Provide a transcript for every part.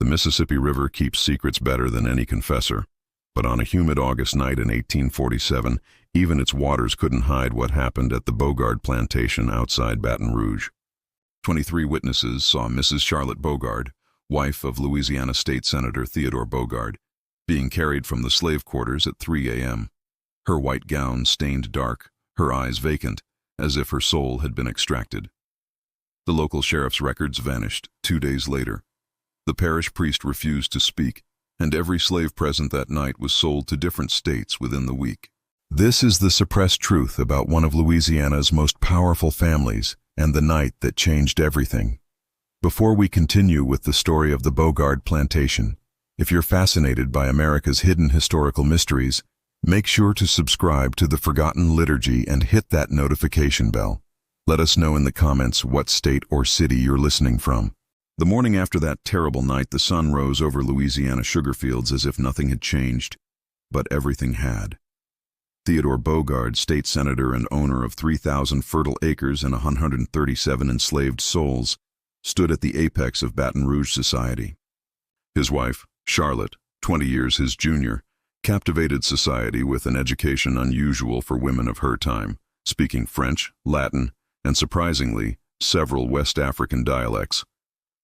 The Mississippi River keeps secrets better than any confessor, but on a humid August night in 1847, even its waters couldn't hide what happened at the Bogard plantation outside Baton Rouge. 23 witnesses saw Mrs. Charlotte Bogard, wife of Louisiana State Senator Theodore Bogard, being carried from the slave quarters at 3 a.m. Her white gown stained dark, her eyes vacant, as if her soul had been extracted. The local sheriff's records vanished 2 days later. The parish priest refused to speak, and every slave present that night was sold to different states within the week. This is the suppressed truth about one of Louisiana's most powerful families and the night that changed everything. Before we continue with the story of the Bogard plantation, if you're fascinated by America's hidden historical mysteries, make sure to subscribe to The Forgotten Liturgy and hit that notification bell. Let us know in the comments what state or city you're listening from. The morning after that terrible night, the sun rose over Louisiana sugar fields as if nothing had changed, but everything had. Theodore Bogard, state senator and owner of 3,000 fertile acres and 137 enslaved souls, stood at the apex of Baton Rouge society. His wife, Charlotte, 20 years his junior, captivated society with an education unusual for women of her time, speaking French, Latin, and surprisingly, several West African dialects.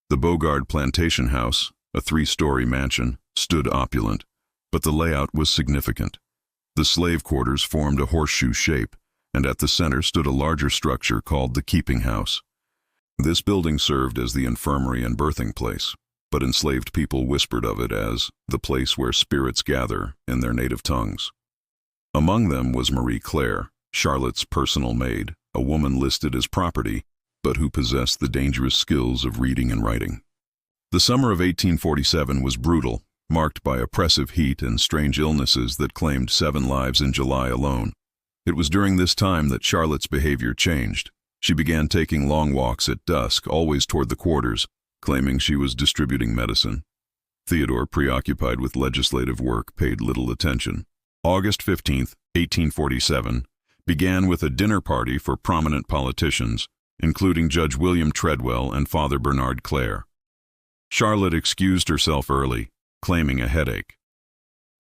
The Bogard plantation house, a 3-story mansion, stood opulent, but the layout was significant. The slave quarters formed a horseshoe shape, and at the center stood a larger structure called the keeping house. This building served as the infirmary and birthing place, but enslaved people whispered of it as the place where spirits gather in their native tongues. Among them was Marie Claire, Charlotte's personal maid, a woman listed as property, but who possessed the dangerous skills of reading and writing. The summer of 1847 was brutal, marked by oppressive heat and strange illnesses that claimed 7 lives in July alone. It was during this time that Charlotte's behavior changed. She began taking long walks at dusk, always toward the quarters, claiming she was distributing medicine. Theodore, preoccupied with legislative work, paid little attention. August 15, 1847, began with a dinner party for prominent politicians, including Judge William Treadwell and Father Bernard Clare. Charlotte excused herself early, claiming a headache.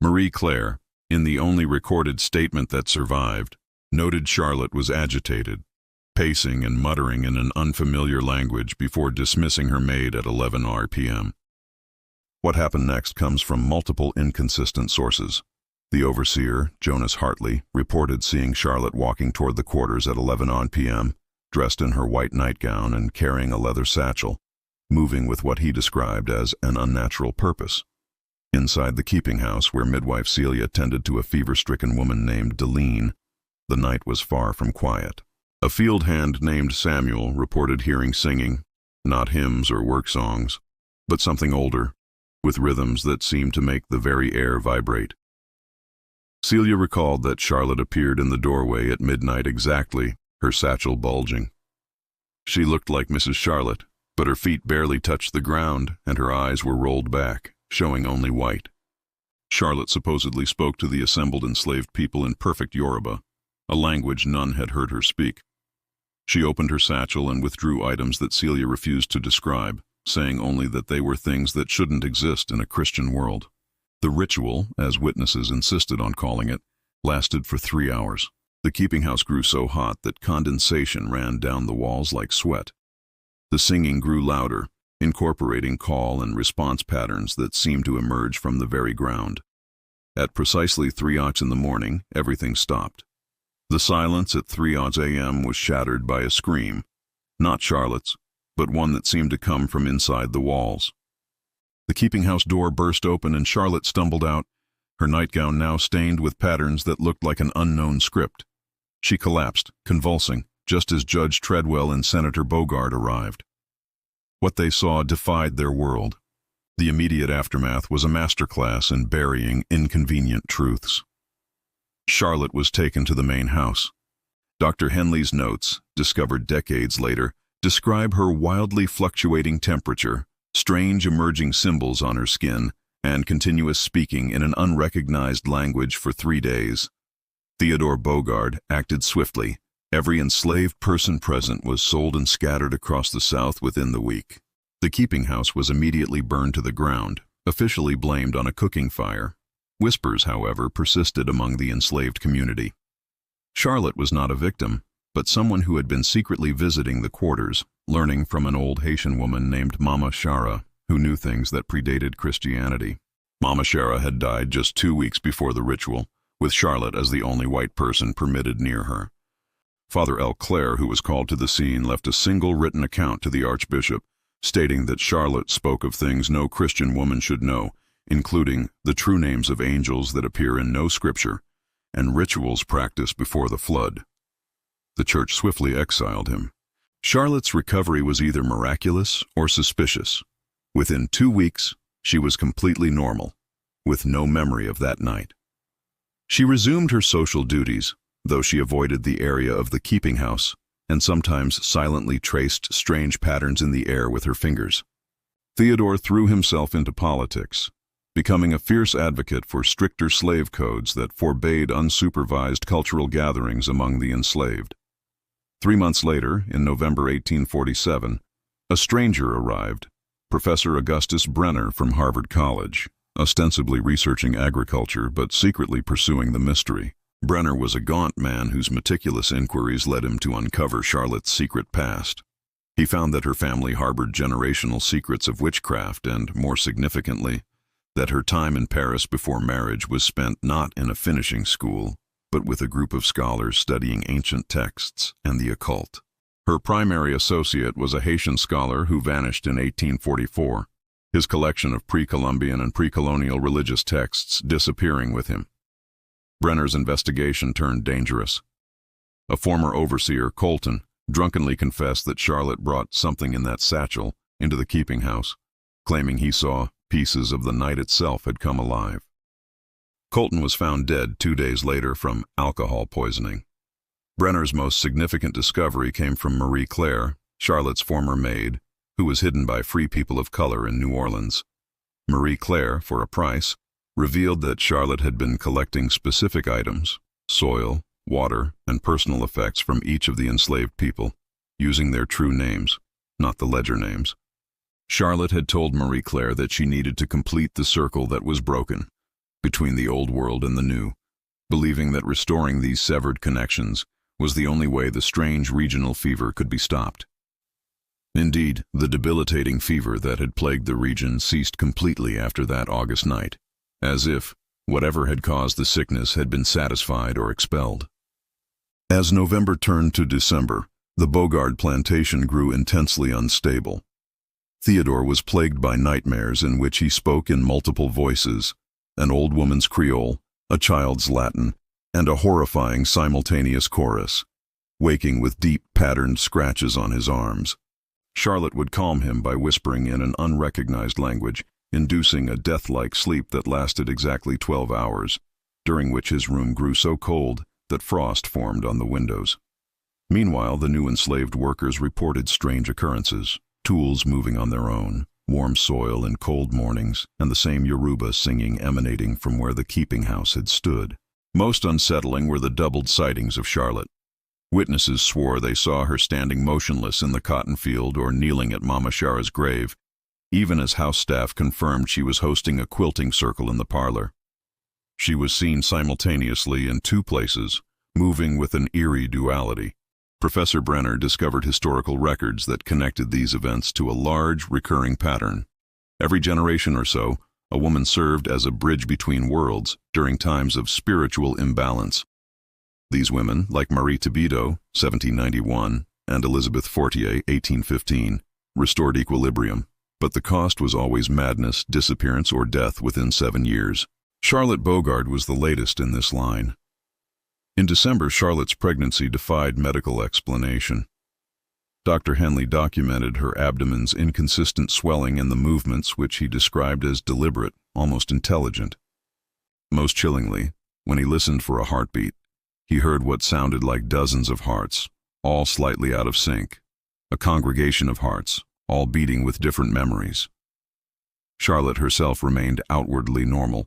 Marie Claire, in the only recorded statement that survived, noted Charlotte was agitated, pacing and muttering in an unfamiliar language before dismissing her maid at 11 p.m. What happened next comes from multiple inconsistent sources. The overseer, Jonas Hartley, reported seeing Charlotte walking toward the quarters at 11 p.m., dressed in her white nightgown and carrying a leather satchel, moving with what he described as an unnatural purpose. Inside the keeping house, where midwife Celia tended to a fever-stricken woman named Deline, the night was far from quiet. A field hand named Samuel reported hearing singing, not hymns or work songs, but something older, with rhythms that seemed to make the very air vibrate. Celia recalled that Charlotte appeared in the doorway at midnight exactly, her satchel bulging. She looked like Mrs. Charlotte, but her feet barely touched the ground and her eyes were rolled back, showing only white. Charlotte supposedly spoke to the assembled enslaved people in perfect Yoruba, a language none had heard her speak. She opened her satchel and withdrew items that Celia refused to describe, saying only that they were things that shouldn't exist in a Christian world. The ritual, as witnesses insisted on calling it, lasted for 3 hours. The keeping house grew so hot that condensation ran down the walls like sweat. The singing grew louder, incorporating call and response patterns that seemed to emerge from the very ground. At precisely 3 in the morning, everything stopped. The silence at 3 a.m. was shattered by a scream, not Charlotte's, but one that seemed to come from inside the walls. The keeping house door burst open and Charlotte stumbled out, her nightgown now stained with patterns that looked like an unknown script. She collapsed, convulsing, just as Judge Treadwell and Senator Bogard arrived. What they saw defied their world. The immediate aftermath was a masterclass in burying inconvenient truths. Charlotte was taken to the main house. Dr. Henley's notes, discovered decades later, describe her wildly fluctuating temperature, strange emerging symbols on her skin, and continuous speaking in an unrecognized language for 3 days. Theodore Bogard acted swiftly. Every enslaved person present was sold and scattered across the South within the week. The keeping house was immediately burned to the ground, officially blamed on a cooking fire. Whispers, however, persisted among the enslaved community. Charlotte was not a victim, but someone who had been secretly visiting the quarters, learning from an old Haitian woman named Mama Shara, who knew things that predated Christianity. Mama Shara had died just 2 weeks before the ritual, with Charlotte as the only white person permitted near her. Father L. Clare, who was called to the scene, left a single written account to the Archbishop, stating that Charlotte spoke of things no Christian woman should know, including the true names of angels that appear in no scripture, and rituals practiced before the flood. The church swiftly exiled him. Charlotte's recovery was either miraculous or suspicious. Within 2 weeks, she was completely normal, with no memory of that night. She resumed her social duties, though she avoided the area of the keeping house, and sometimes silently traced strange patterns in the air with her fingers. Theodore threw himself into politics, becoming a fierce advocate for stricter slave codes that forbade unsupervised cultural gatherings among the enslaved. 3 months later, in November 1847, a stranger arrived, Professor Augustus Brenner from Harvard College, ostensibly researching agriculture but secretly pursuing the mystery. Brenner was a gaunt man whose meticulous inquiries led him to uncover Charlotte's secret past. He found that her family harbored generational secrets of witchcraft and, more significantly, that her time in Paris before marriage was spent not in a finishing school, but with a group of scholars studying ancient texts and the occult. Her primary associate was a Haitian scholar who vanished in 1844, his collection of pre-Columbian and pre-colonial religious texts disappearing with him. Brenner's investigation turned dangerous. A former overseer, Colton, drunkenly confessed that Charlotte brought something in that satchel into the keeping house, claiming he saw pieces of the night itself had come alive. Colton was found dead 2 days later from alcohol poisoning. Brenner's most significant discovery came from Marie Claire, Charlotte's former maid, who was hidden by free people of color in New Orleans. Marie Claire, for a price, revealed that Charlotte had been collecting specific items, soil, water, and personal effects from each of the enslaved people, using their true names, not the ledger names. Charlotte had told Marie Claire that she needed to complete the circle that was broken, between the old world and the new, believing that restoring these severed connections was the only way the strange regional fever could be stopped. Indeed, the debilitating fever that had plagued the region ceased completely after that August night, as if whatever had caused the sickness had been satisfied or expelled. As November turned to December, the Bogard plantation grew intensely unstable. Theodore was plagued by nightmares in which he spoke in multiple voices, an old woman's Creole, a child's Latin, and a horrifying simultaneous chorus, waking with deep patterned scratches on his arms. Charlotte would calm him by whispering in an unrecognized language, inducing a death-like sleep that lasted exactly 12 hours, during which his room grew so cold that frost formed on the windows. Meanwhile, the new enslaved workers reported strange occurrences, tools moving on their own, warm soil in cold mornings, and the same Yoruba singing emanating from where the keeping house had stood. Most unsettling were the doubled sightings of Charlotte. Witnesses swore they saw her standing motionless in the cotton field or kneeling at Mama Shara's grave, even as house staff confirmed she was hosting a quilting circle in the parlor. She was seen simultaneously in 2 places, moving with an eerie duality. Professor Brenner discovered historical records that connected these events to a large, recurring pattern. Every generation or so, a woman served as a bridge between worlds during times of spiritual imbalance. These women, like Marie Thébido, 1791, and Elizabeth Fortier, 1815, restored equilibrium, but the cost was always madness, disappearance, or death within 7 years. Charlotte Bogard was the latest in this line. In December, Charlotte's pregnancy defied medical explanation. Dr. Henley documented her abdomen's inconsistent swelling and the movements which he described as deliberate, almost intelligent. Most chillingly, when he listened for a heartbeat, he heard what sounded like dozens of hearts, all slightly out of sync, a congregation of hearts, all beating with different memories. Charlotte herself remained outwardly normal,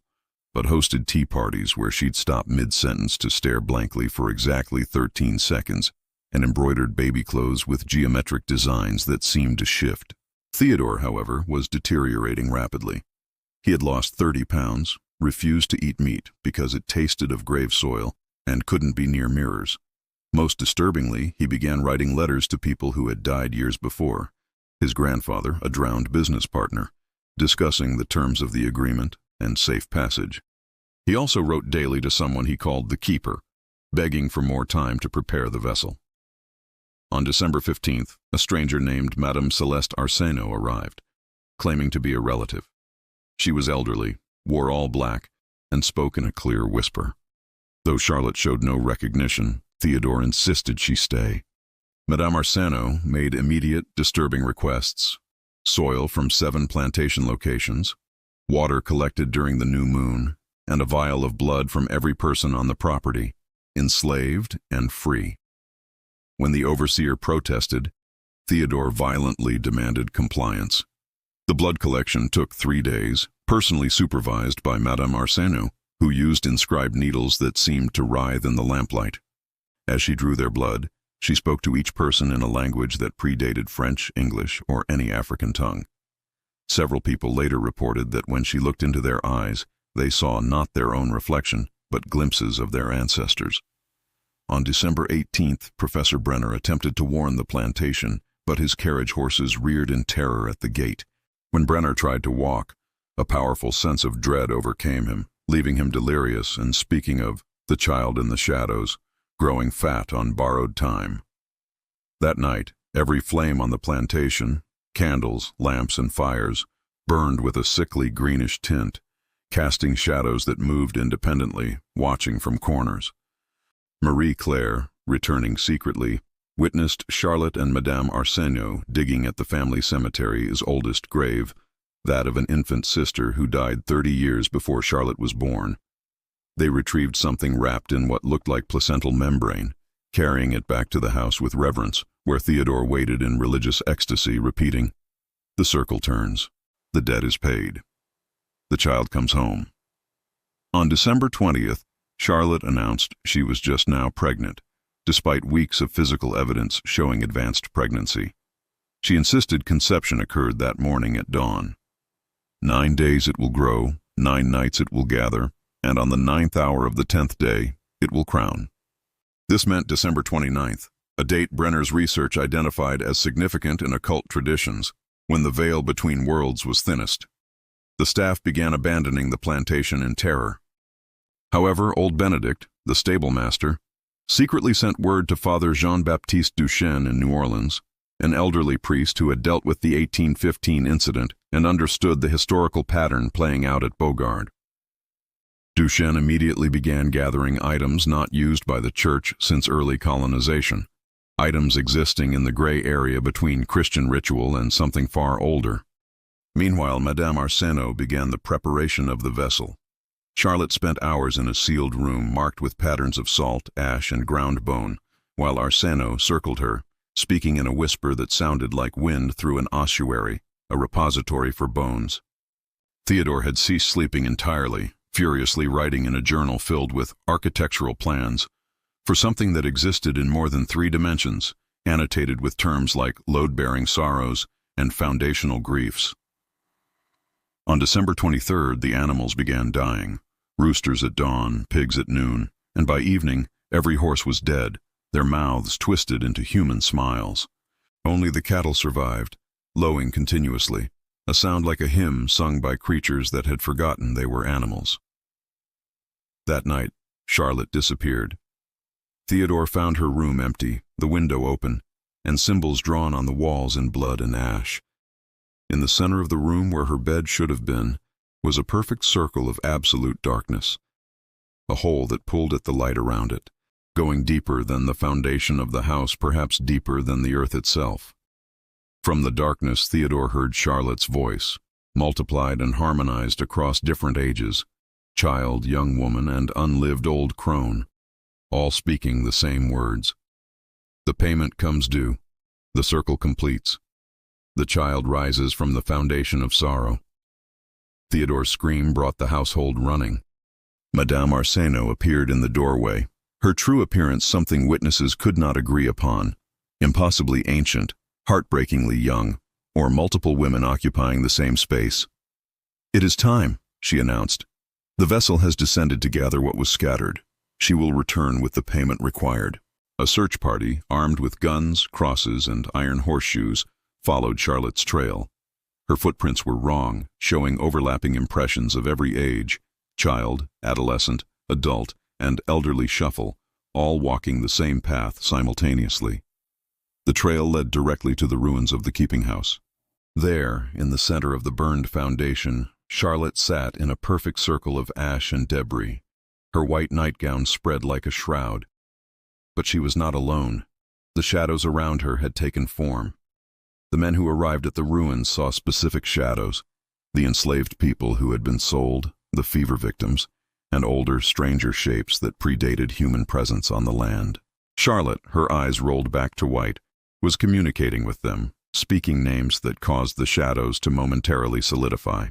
but hosted tea parties where she'd stop mid-sentence to stare blankly for exactly 13 seconds and embroidered baby clothes with geometric designs that seemed to shift. Theodore, however, was deteriorating rapidly. He had lost 30 pounds, refused to eat meat because it tasted of grave soil, and couldn't be near mirrors. Most disturbingly, he began writing letters to people who had died years before, his grandfather, a drowned business partner, discussing the terms of the agreement and safe passage. He also wrote daily to someone he called the Keeper, begging for more time to prepare the vessel. On December 15th, a stranger named Madame Celeste Arseno arrived, claiming to be a relative. She was elderly, wore all black, and spoke in a clear whisper. Though Charlotte showed no recognition, Theodore insisted she stay. Madame Arseno made immediate, disturbing requests: soil from 7 plantation locations, water collected during the new moon, and a vial of blood from every person on the property, enslaved and free. When the overseer protested, Theodore violently demanded compliance. The blood collection took 3 days, personally supervised by Madame Arseno, who used inscribed needles that seemed to writhe in the lamplight. As she drew their blood, she spoke to each person in a language that predated French, English, or any African tongue. Several people later reported that when she looked into their eyes, they saw not their own reflection, but glimpses of their ancestors. On December 18th, Professor Brenner attempted to warn the plantation, but his carriage horses reared in terror at the gate. When Brenner tried to walk, a powerful sense of dread overcame him, leaving him delirious and speaking of the child in the shadows, growing fat on borrowed time. That night, every flame on the plantation, candles, lamps, and fires, burned with a sickly greenish tint, casting shadows that moved independently, watching from corners. Marie Claire, returning secretly, witnessed Charlotte and Madame Arseno digging at the family cemetery's oldest grave, that of an infant sister who died 30 years before Charlotte was born. They retrieved something wrapped in what looked like placental membrane, carrying it back to the house with reverence, where Theodore waited in religious ecstasy, repeating, "The circle turns. The debt is paid. The child comes home." On December 20th, Charlotte announced she was just now pregnant, despite weeks of physical evidence showing advanced pregnancy. She insisted conception occurred that morning at dawn. 9 days it will grow, 9 nights it will gather, and on the 9th hour of the 10th day, it will crown. This meant December 29th, a date Brenner's research identified as significant in occult traditions, when the veil between worlds was thinnest. The staff began abandoning the plantation in terror. However, old Benedict, the stable master, secretly sent word to Father Jean-Baptiste Duchesne in New Orleans, an elderly priest who had dealt with the 1815 incident and understood the historical pattern playing out at Beaugard. Duchesne immediately began gathering items not used by the church since early colonization, items existing in the gray area between Christian ritual and something far older. Meanwhile, Madame Arseno began the preparation of the vessel. Charlotte spent hours in a sealed room marked with patterns of salt, ash, and ground bone, while Arseno circled her, speaking in a whisper that sounded like wind through an ossuary, a repository for bones. Theodore had ceased sleeping entirely, furiously writing in a journal filled with architectural plans for something that existed in more than 3 dimensions, annotated with terms like load-bearing sorrows and foundational griefs. On December 23rd, the animals began dying, roosters at dawn, pigs at noon, and by evening, every horse was dead, their mouths twisted into human smiles. Only the cattle survived, lowing continuously, a sound like a hymn sung by creatures that had forgotten they were animals. That night, Charlotte disappeared. Theodore found her room empty, the window open, and symbols drawn on the walls in blood and ash. In the center of the room where her bed should have been was a perfect circle of absolute darkness, a hole that pulled at the light around it, going deeper than the foundation of the house, perhaps deeper than the earth itself. From the darkness, Theodore heard Charlotte's voice, multiplied and harmonized across different ages, child, young woman, and unlived old crone, all speaking the same words. The payment comes due. The circle completes. The child rises from the foundation of sorrow. Theodore's scream brought the household running. Madame Arseno appeared in the doorway, her true appearance something witnesses could not agree upon, impossibly ancient, heartbreakingly young, or multiple women occupying the same space. "It is time," she announced. "The vessel has descended to gather what was scattered. She will return with the payment required." A search party, armed with guns, crosses, and iron horseshoes, followed Charlotte's trail. Her footprints were wrong, showing overlapping impressions of every age: child, adolescent, adult, and elderly shuffle, all walking the same path simultaneously. The trail led directly to the ruins of the keeping house. There, in the center of the burned foundation, Charlotte sat in a perfect circle of ash and debris, her white nightgown spread like a shroud. But she was not alone. The shadows around her had taken form. The men who arrived at the ruins saw specific shadows: the enslaved people who had been sold, the fever victims, and older, stranger shapes that predated human presence on the land. Charlotte, her eyes rolled back to white, was communicating with them, speaking names that caused the shadows to momentarily solidify.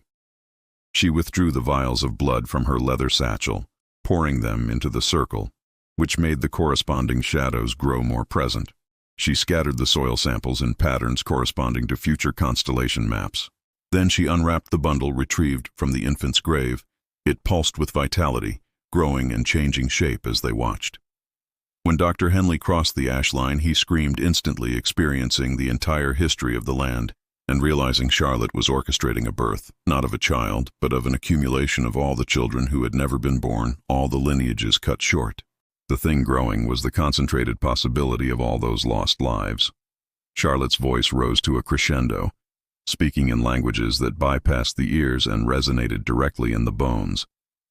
She withdrew the vials of blood from her leather satchel, pouring them into the circle, which made the corresponding shadows grow more present. She scattered the soil samples in patterns corresponding to future constellation maps. Then she unwrapped the bundle retrieved from the infant's grave. It pulsed with vitality, growing and changing shape as they watched. When Dr. Henley crossed the ash line, he screamed, instantly experiencing the entire history of the land, and realizing Charlotte was orchestrating a birth, not of a child, but of an accumulation of all the children who had never been born, all the lineages cut short. The thing growing was the concentrated possibility of all those lost lives. Charlotte's voice rose to a crescendo, speaking in languages that bypassed the ears and resonated directly in the bones.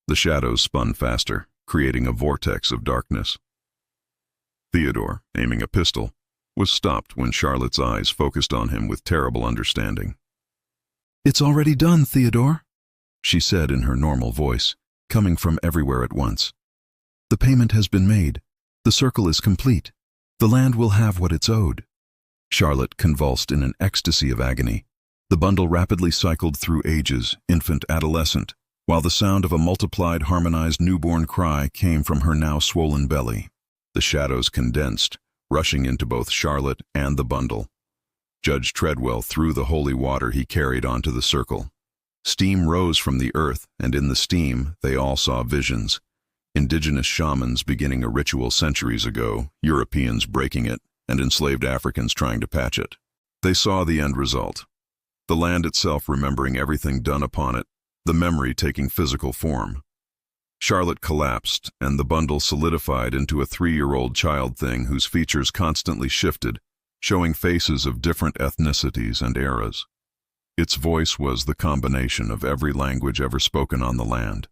The shadows spun faster, creating a vortex of darkness. Theodore, aiming a pistol, was stopped when Charlotte's eyes focused on him with terrible understanding. "It's already done, Theodore," she said in her normal voice, coming from everywhere at once. "The payment has been made. The circle is complete. The land will have what it's owed." Charlotte convulsed in an ecstasy of agony. The bundle rapidly cycled through ages, infant, adolescent, while the sound of a multiplied, harmonized newborn cry came from her now swollen belly. The shadows condensed, rushing into both Charlotte and the bundle. Judge Treadwell threw the holy water he carried onto the circle. Steam rose from the earth, and in the steam they all saw visions. Indigenous shamans beginning a ritual centuries ago, Europeans breaking it, and enslaved Africans trying to patch it. They saw the end result. The land itself remembering everything done upon it, the memory taking physical form. Charlotte collapsed, and the bundle solidified into a 3-year-old child thing whose features constantly shifted, showing faces of different ethnicities and eras. Its voice was the combination of every language ever spoken on the land.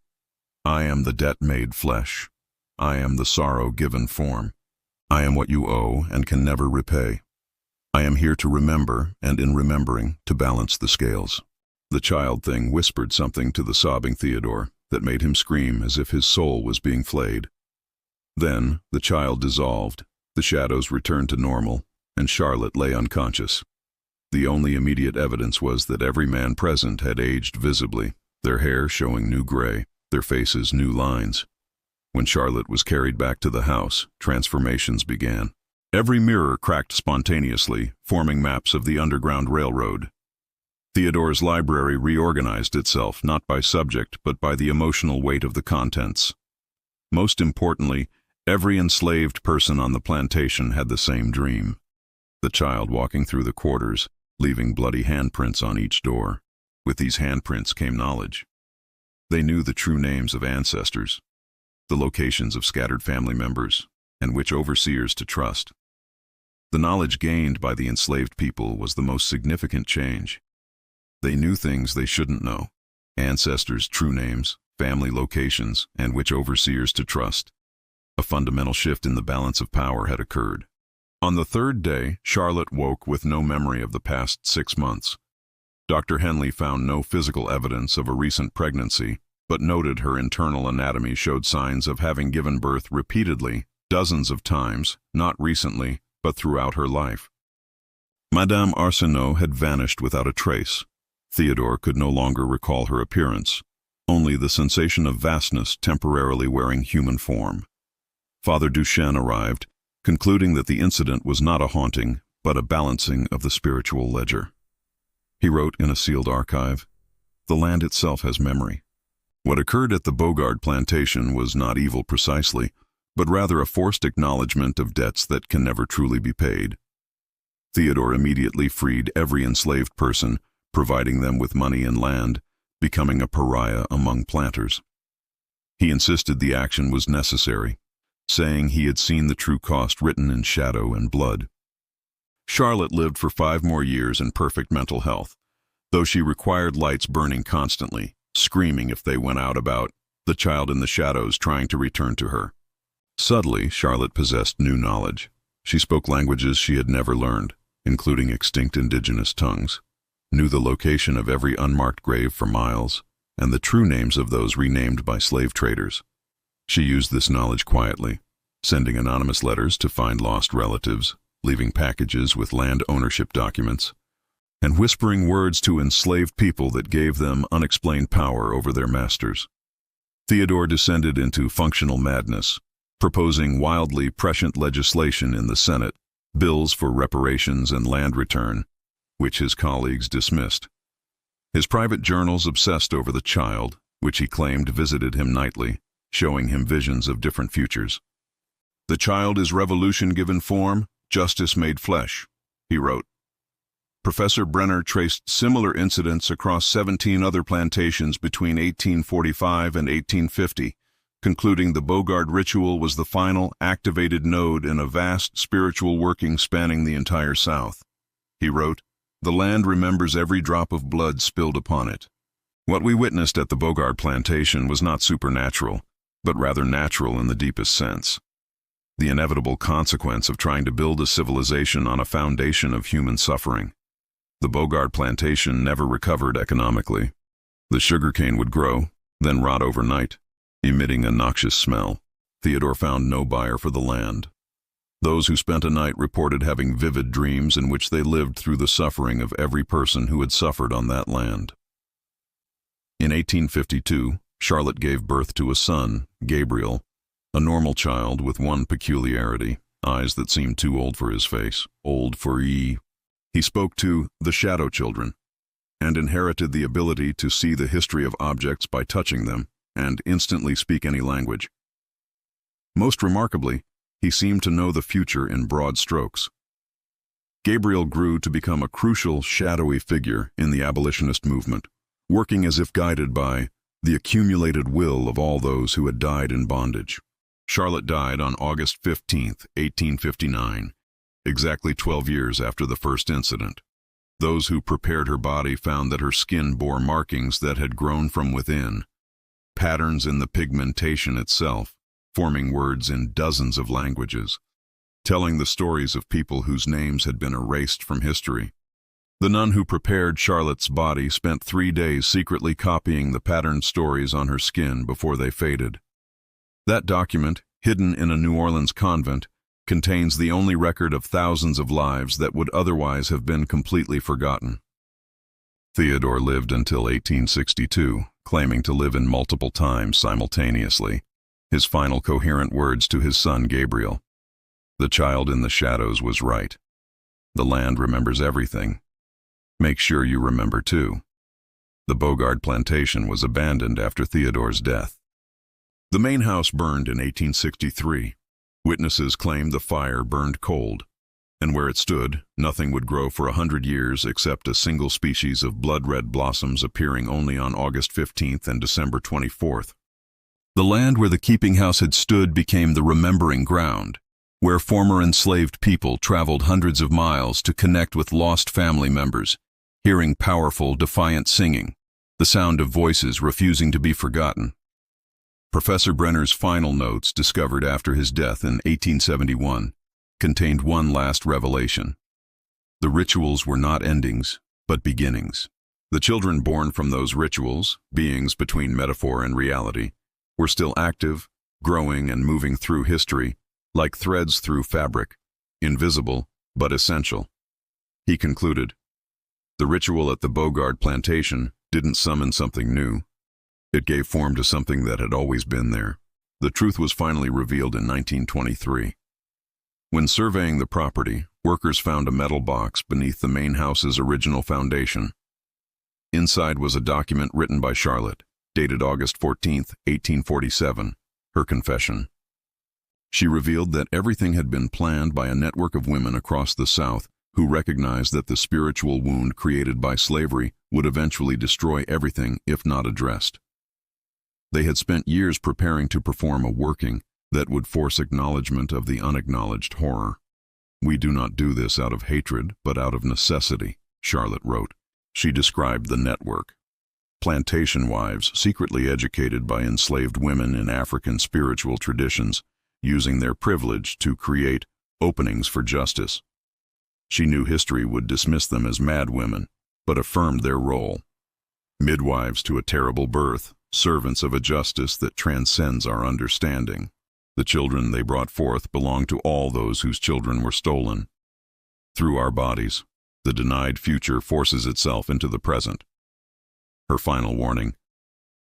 "I am the debt made flesh. I am the sorrow given form. I am what you owe and can never repay. I am here to remember, and in remembering, to balance the scales." The child thing whispered something to the sobbing Theodore that made him scream as if his soul was being flayed. Then, the child dissolved, the shadows returned to normal, and Charlotte lay unconscious. The only immediate evidence was that every man present had aged visibly, their hair showing new gray, their faces new lines. When Charlotte was carried back to the house, transformations began. Every mirror cracked spontaneously, forming maps of the Underground Railroad. Theodore's library reorganized itself not by subject but by the emotional weight of the contents. Most importantly, every enslaved person on the plantation had the same dream. The child walking through the quarters, leaving bloody handprints on each door. With these handprints came knowledge. They knew the true names of ancestors, the locations of scattered family members, and which overseers to trust. The knowledge gained by the enslaved people was the most significant change. They knew things they shouldn't know: ancestors' true names, family locations, and which overseers to trust. A fundamental shift in the balance of power had occurred. On the third day, Charlotte woke with no memory of the past 6 months. Dr. Henley found no physical evidence of a recent pregnancy, but noted her internal anatomy showed signs of having given birth repeatedly, dozens of times, not recently, but throughout her life. Madame Arsenault had vanished without a trace. Theodore could no longer recall her appearance, only the sensation of vastness temporarily wearing human form. Father Duchesne arrived, concluding that the incident was not a haunting, but a balancing of the spiritual ledger. He wrote in a sealed archive. The land itself has memory. What occurred at the Bogard plantation was not evil precisely, but rather a forced acknowledgement of debts that can never truly be paid. Theodore immediately freed every enslaved person, providing them with money and land, becoming a pariah among planters. He insisted the action was necessary, saying he had seen the true cost written in shadow and blood. Charlotte lived for 5 more years in perfect mental health, though she required lights burning constantly, screaming if they went out about the child in the shadows trying to return to her. Subtly, Charlotte possessed new knowledge. She spoke languages she had never learned, including extinct indigenous tongues, knew the location of every unmarked grave for miles, and the true names of those renamed by slave traders. She used this knowledge quietly, sending anonymous letters to find lost relatives, leaving packages with land ownership documents, and whispering words to enslaved people that gave them unexplained power over their masters. Theodore descended into functional madness, proposing wildly prescient legislation in the Senate, bills for reparations and land return, which his colleagues dismissed. His private journals obsessed over the child, which he claimed visited him nightly, showing him visions of different futures. "The child is revolution given form, justice made flesh," he wrote. Professor Brenner traced similar incidents across 17 other plantations between 1845 and 1850, concluding the Bogard ritual was the final activated node in a vast spiritual working spanning the entire South. He wrote, "The land remembers every drop of blood spilled upon it." What we witnessed at the Bogard plantation was not supernatural, but rather natural in the deepest sense. The inevitable consequence of trying to build a civilization on a foundation of human suffering. The Bogard plantation never recovered economically. The sugarcane would grow, then rot overnight, emitting a noxious smell. Theodore found no buyer for the land. Those who spent a night reported having vivid dreams in which they lived through the suffering of every person who had suffered on that land. In 1852, Charlotte gave birth to a son, Gabriel, a normal child with one peculiarity, eyes that seemed too old for his face, old for He spoke to the shadow children, and inherited the ability to see the history of objects by touching them, and instantly speak any language. Most remarkably, he seemed to know the future in broad strokes. Gabriel grew to become a crucial, shadowy figure in the abolitionist movement, working as if guided by the accumulated will of all those who had died in bondage. Charlotte died on August 15, 1859, exactly 12 years after the first incident. Those who prepared her body found that her skin bore markings that had grown from within, patterns in the pigmentation itself, forming words in dozens of languages, telling the stories of people whose names had been erased from history. The nun who prepared Charlotte's body spent 3 days secretly copying the patterned stories on her skin before they faded. That document, hidden in a New Orleans convent, contains the only record of thousands of lives that would otherwise have been completely forgotten. Theodore lived until 1862, claiming to live in multiple times simultaneously. His final coherent words to his son Gabriel: "The child in the shadows was right. The land remembers everything. Make sure you remember too." The Bogard plantation was abandoned after Theodore's death. The main house burned in 1863. Witnesses claimed the fire burned cold, and where it stood, nothing would grow for 100 years except a single species of blood-red blossoms appearing only on August 15th and December 24th. The land where the keeping house had stood became the remembering ground, where former enslaved people traveled hundreds of miles to connect with lost family members, hearing powerful, defiant singing, the sound of voices refusing to be forgotten. Professor Brenner's final notes, discovered after his death in 1871, contained one last revelation. The rituals were not endings, but beginnings. The children born from those rituals, beings between metaphor and reality, were still active, growing and moving through history, like threads through fabric, invisible but essential. He concluded, "The ritual at the Bogard plantation didn't summon something new. It gave form to something that had always been there." The truth was finally revealed in 1923. When surveying the property, workers found a metal box beneath the main house's original foundation, Inside was a document written by Charlotte, dated August 14th, 1847, her confession. She revealed that everything had been planned by a network of women across the South who recognized that the spiritual wound created by slavery would eventually destroy everything if not addressed. They had spent years preparing to perform a working that would force acknowledgement of the unacknowledged horror. "We do not do this out of hatred, but out of necessity," Charlotte wrote. She described the network. Plantation wives secretly educated by enslaved women in African spiritual traditions, using their privilege to create openings for justice. She knew history would dismiss them as mad women, but affirmed their role. Midwives to a terrible birth, servants of a justice that transcends our understanding. The children they brought forth belong to all those whose children were stolen. Through our bodies, the denied future forces itself into the present. Her final warning: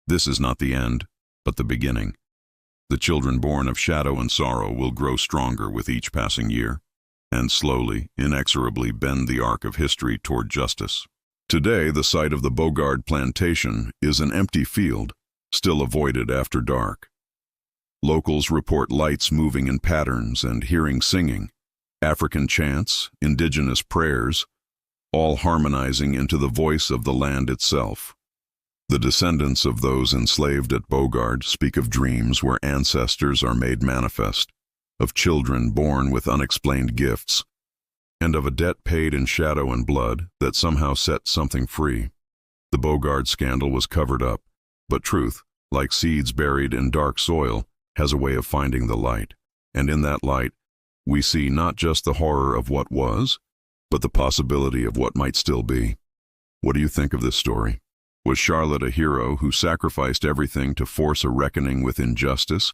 this is not the end, but the beginning. The children born of shadow and sorrow will grow stronger with each passing year, and slowly, inexorably bend the arc of history toward justice. Today, the site of the Bogard plantation is an empty field, still avoided after dark. Locals report lights moving in patterns and hearing singing, African chants, indigenous prayers, all harmonizing into the voice of the land itself. The descendants of those enslaved at Bogard speak of dreams where ancestors are made manifest, of children born with unexplained gifts, and of a debt paid in shadow and blood that somehow set something free. The Bogard scandal was covered up, but truth, like seeds buried in dark soil, has a way of finding the light, and in that light, we see not just the horror of what was, but the possibility of what might still be. What do you think of this story? Was Charlotte a hero who sacrificed everything to force a reckoning with injustice,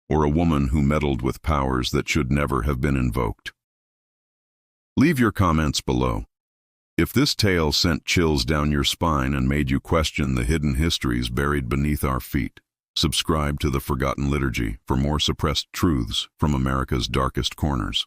or a woman who meddled with powers that should never have been invoked? Leave your comments below. If this tale sent chills down your spine and made you question the hidden histories buried beneath our feet, subscribe to The Forgotten Liturgy for more suppressed truths from America's darkest corners.